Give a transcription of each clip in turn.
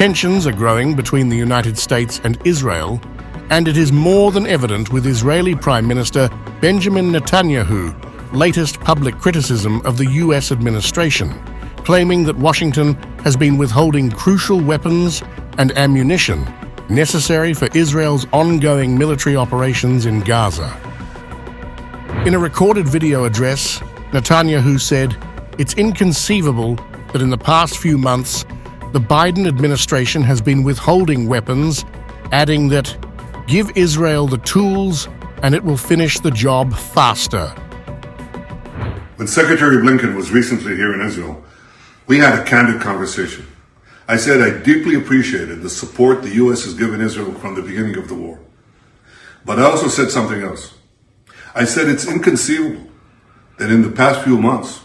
Tensions are growing between the United States and Israel, and it is more than evident with Israeli Prime Minister Benjamin Netanyahu's latest public criticism of the U.S. administration, claiming that Washington has been withholding crucial weapons and ammunition necessary for Israel's ongoing military operations in Gaza. In a recorded video address, Netanyahu said, "It's inconceivable that in the past few months, the Biden administration has been withholding weapons," adding that, "Give Israel the tools and it will finish the job faster." When Secretary Blinken was recently here in Israel, we had a candid conversation. I said I deeply appreciated the support the U.S. has given Israel from the beginning of the war. But I also said something else. I said it's inconceivable that in the past few months,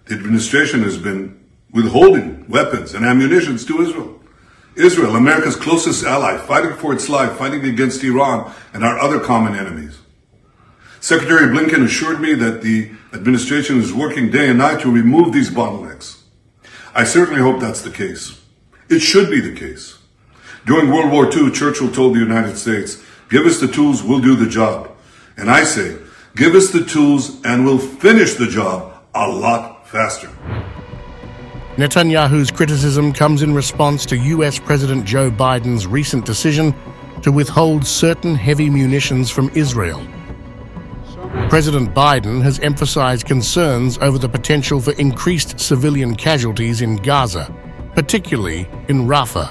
the administration has been withholding weapons and ammunition to Israel. Israel, America's closest ally, fighting for its life, fighting against Iran and our other common enemies. Secretary Blinken assured me that the administration is working day and night to remove these bottlenecks. I certainly hope that's the case. It should be the case. During World War II, Churchill told the United States, "Give us the tools, we'll do the job." And I say, give us the tools and we'll finish the job a lot faster. Netanyahu's criticism comes in response to U.S. President Joe Biden's recent decision to withhold certain heavy munitions from Israel. President Biden has emphasized concerns over the potential for increased civilian casualties in Gaza, particularly in Rafah.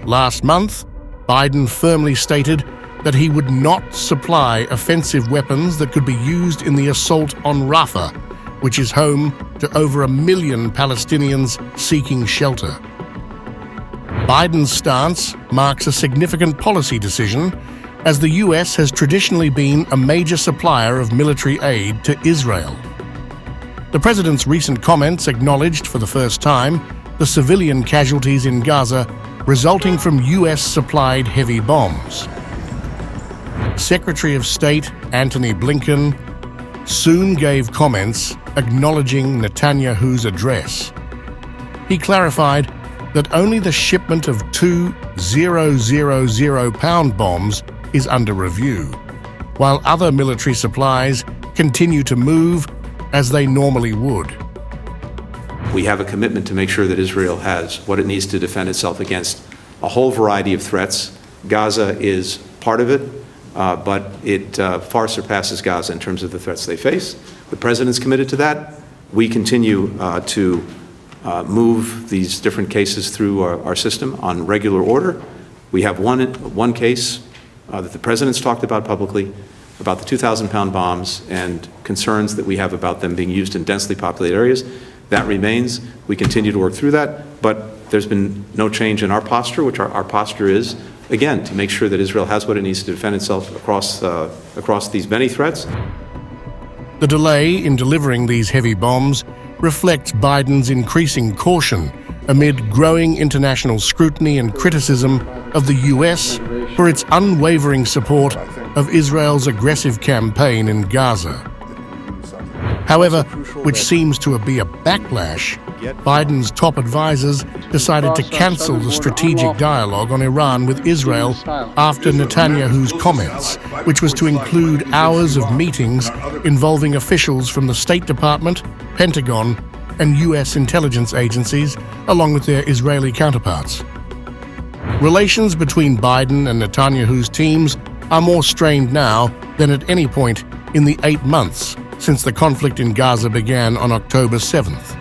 Last month, Biden firmly stated that he would not supply offensive weapons that could be used in the assault on Rafah, which is home to over 1 million Palestinians seeking shelter. Biden's stance marks a significant policy decision, as the U.S. has traditionally been a major supplier of military aid to Israel. The president's recent comments acknowledged for the first time the civilian casualties in Gaza resulting from U.S.-supplied heavy bombs. Secretary of State Antony Blinken soon gave comments acknowledging Netanyahu's address. He clarified that only the shipment of 2 000-pound bombs is under review, while other military supplies continue to move as they normally would. We have a commitment to make sure that Israel has what it needs to defend itself against a whole variety of threats. Gaza is part of it, but it far surpasses Gaza in terms of the threats they face. The president's committed to that. We continue to move these different cases through our system on regular order. We have one case that the president's talked about publicly, about the 2,000-pound bombs and concerns that we have about them being used in densely populated areas. That remains. We continue to work through that, but there's been no change in our posture, which our posture is, again, to make sure that Israel has what it needs to defend itself across these many threats. The delay in delivering these heavy bombs reflects Biden's increasing caution amid growing international scrutiny and criticism of the U.S. for its unwavering support of Israel's aggressive campaign in Gaza. However, which seems to be a backlash, Biden's top advisors decided to cancel the strategic dialogue on Iran with Israel after Netanyahu's comments, which was to include hours of meetings involving officials from the State Department, Pentagon, and U.S. intelligence agencies, along with their Israeli counterparts. Relations between Biden and Netanyahu's teams are more strained now than at any point in the 8 months since the conflict in Gaza began on October 7th.